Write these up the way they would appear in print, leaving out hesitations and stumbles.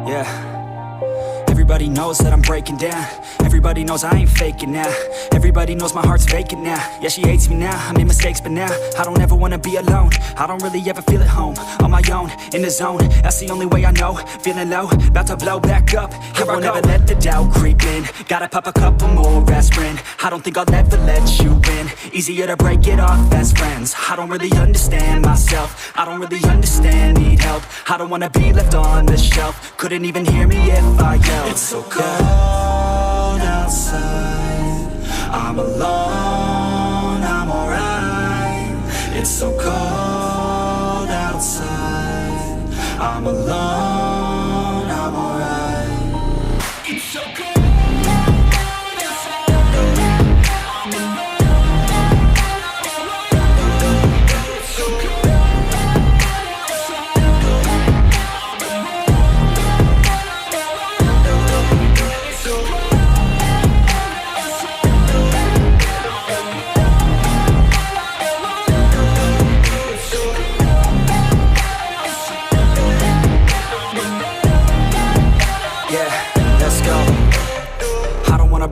Yeah. Everybody knows that I'm breaking down. Everybody knows I ain't faking now. Everybody knows my heart's vacant now. Yeah, she hates me now, I made mistakes but now I don't ever wanna be alone. I don't really ever feel at home. On my own, in the zone, that's the only way I know. Feeling low, about to blow back up. I won't ever let the doubt creep in. Gotta pop a couple more aspirin. I don't think I'll ever let you in. Easier to break it off as friends. I don't really understand myself. I don't really understand, need help. I don't wanna be left on the shelf. Couldn't even hear me if I yelled. It's so cold outside, I'm alone, I'm alright. It's so cold outside, I'm alone, I'm alright. It's so cold.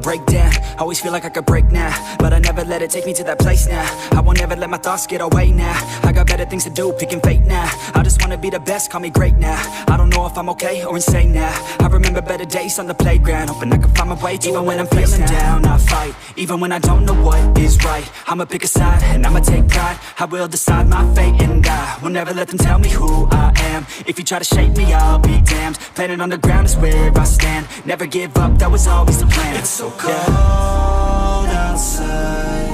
Break down, always feel like I could break now, but I never let it take me to that place now. I won't ever let my thoughts get away now. I got better things to do, picking fate now. I just wanna be the best, call me great now. I don't know if I'm okay or insane now. I remember better days on the playground, hoping I can find my way. Even when I'm feeling down, I fight. Even when I don't know what is right, I'ma pick a side and I'ma take pride. I will decide my fate and I will never let them tell me who I am. If you try to shape me, I'll be damned. Planet on the ground is where I stand. Never give up, that was always the plan. It's so cold outside,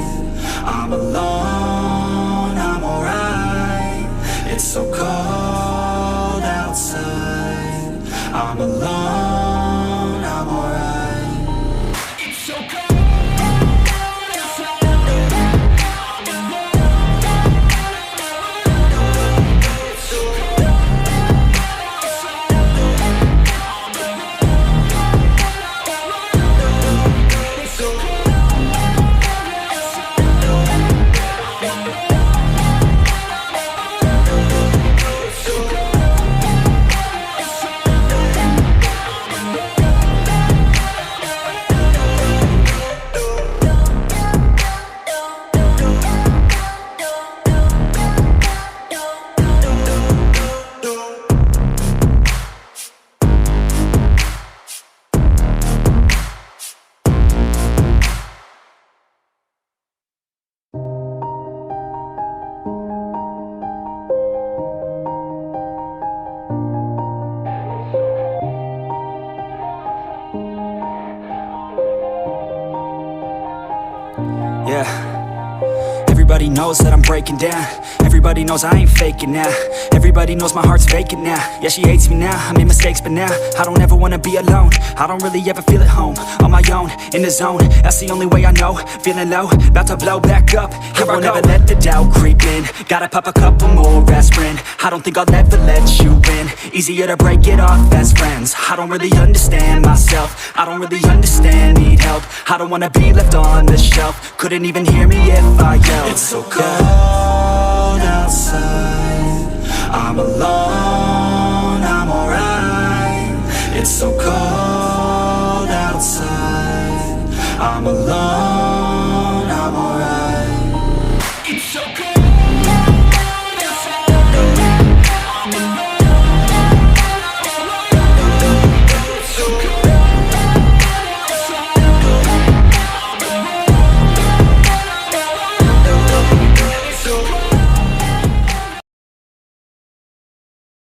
I'm alone, I'm alright. It's so cold outside, I'm alone, I'm alright. It's so cold. Yeah. Everybody knows that I'm breaking down. Everybody knows I ain't faking now. Everybody knows my heart's vacant now. Yeah, she hates me now, I made mistakes but now I don't ever wanna be alone. I don't really ever feel at home. On my own, in the zone, that's the only way I know. Feeling low, about to blow back up. I won't ever let the doubt creep in. Gotta pop a couple more aspirin. I don't think I'll ever let you in. Easier to break it off as friends. I don't really understand myself. I don't really understand, need help. I don't wanna be left on the shelf. Couldn't even hear me if I yelled. It's so cold